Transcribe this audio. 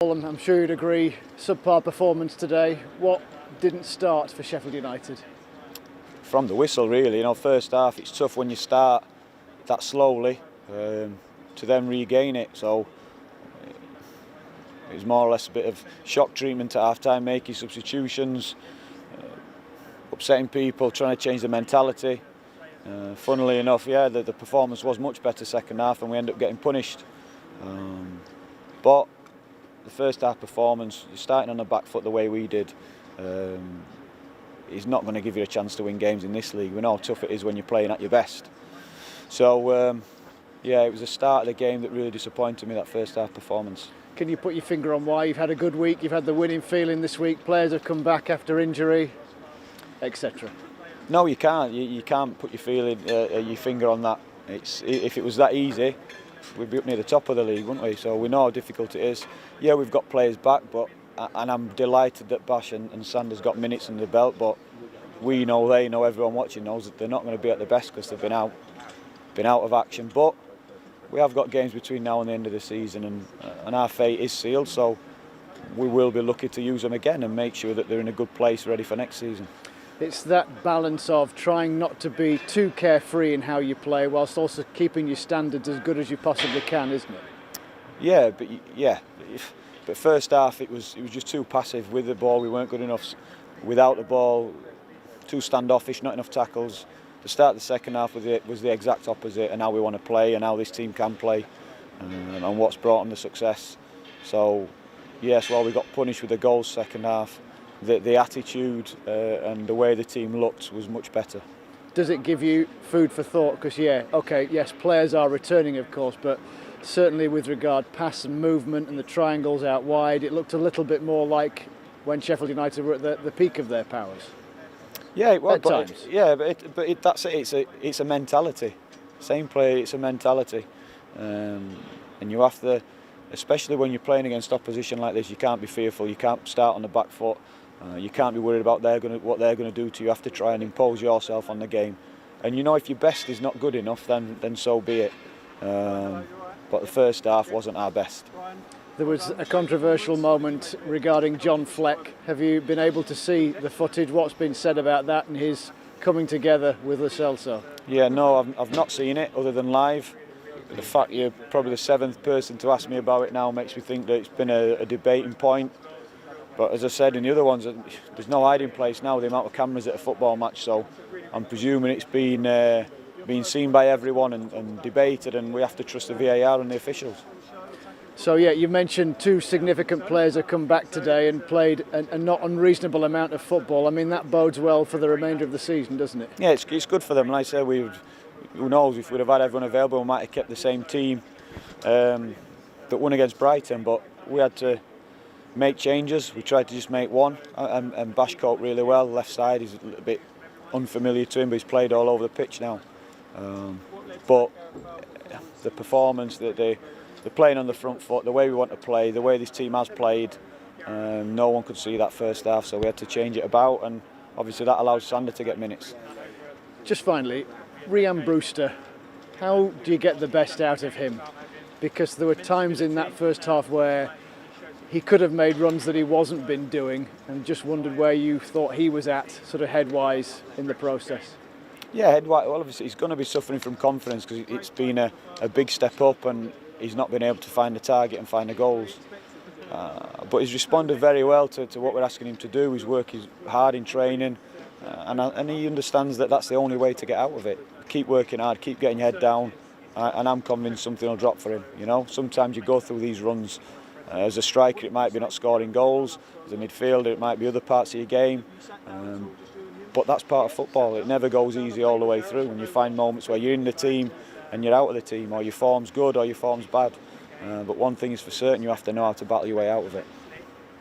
I'm sure you'd agree, subpar performance today. What didn't start for Sheffield United? From the whistle, really. First half it's tough when you start that slowly to then regain it. So it was more or less a bit of shock treatment at half-time, making substitutions, upsetting people, trying to change the mentality. Funnily enough, the performance was much better second half, and we ended up getting punished. But the first half performance, you're starting on the back foot the way we did, is not going to give you a chance to win games in this league. We know how tough it is when you're playing at your best. So it was the start of the game that really disappointed me, that first half performance. Can you put your finger on why? You've had a good week, you've had the winning feeling this week, players have come back after injury, etc. No, you can't. You can't put your finger on that. If it was that easy, we'd be up near the top of the league, wouldn't we? So we know how difficult it is. Yeah, we've got players back, and I'm delighted that Bash and Sanders got minutes under the belt, but they know, everyone watching knows that they're not going to be at their best because they've been out of action. But we have got games between now and the end of the season, and our fate is sealed, so we will be lucky to use them again and make sure that they're in a good place ready for next season. It's that balance of trying not to be too carefree in how you play whilst also keeping your standards as good as you possibly can, isn't it? But first half it was just too passive. With the ball we weren't good enough, without the ball too standoffish, not enough tackles. The start of the second half was the exact opposite, and how we want to play and how this team can play, and what's brought them the success. So yes, while we got punished with the goals second half, the attitude and the way the team looked was much better. Does it give you food for thought? Because yes, players are returning of course, but certainly with regard pass and movement and the triangles out wide, it looked a little bit more like when Sheffield United were at the peak of their powers. Yeah, well, at times. That's it. It's a mentality. Same play, it's a mentality, and you have to, especially when you're playing against opposition like this, you can't be fearful. You can't start on the back foot. You can't be worried about what they're going to do to you. You have to try and impose yourself on the game. And if your best is not good enough, then so be it. But the first half wasn't our best. There was a controversial moment regarding John Fleck. Have you been able to see the footage? What's been said about that and his coming together with Lo Celso? Yeah, no, I've not seen it other than live. The fact you're probably the seventh person to ask me about it now makes me think that it's been a debating point. But as I said in the other ones, there's no hiding place now, the amount of cameras at a football match, so I'm presuming it's been seen by everyone and debated, and we have to trust the VAR and the officials. So you mentioned two significant players have come back today and played a not unreasonable amount of football. I mean, that bodes well for the remainder of the season, doesn't it? Yeah, it's good for them. Like I said, who knows, if we'd have had everyone available, we might have kept the same team that won against Brighton, but we had to make changes. We tried to just make one, and Bash coped really well. Left side is a little bit unfamiliar to him, but he's played all over the pitch now. But the performance, they're playing on the front foot, the way we want to play, the way this team has played, no one could see that first half, so we had to change it about, and obviously that allows Sander to get minutes. Just finally, Rhian Brewster, how do you get the best out of him? Because there were times in that first half where he could have made runs that he wasn't been doing, and just wondered where you thought he was at, sort of head-wise in the process. Yeah, head-wise, well, obviously he's going to be suffering from confidence because it's been a big step up, and he's not been able to find the target and find the goals. But he's responded very well to what we're asking him to do. He's working hard in training, and he understands that that's the only way to get out of it. Keep working hard, keep getting your head down, and I'm convinced something will drop for him. Sometimes you go through these runs. As a striker, it might be not scoring goals. As a midfielder, it might be other parts of your game. But that's part of football. It never goes easy all the way through, and you find moments where you're in the team and you're out of the team, or your form's good or your form's bad. But one thing is for certain, you have to know how to battle your way out of it.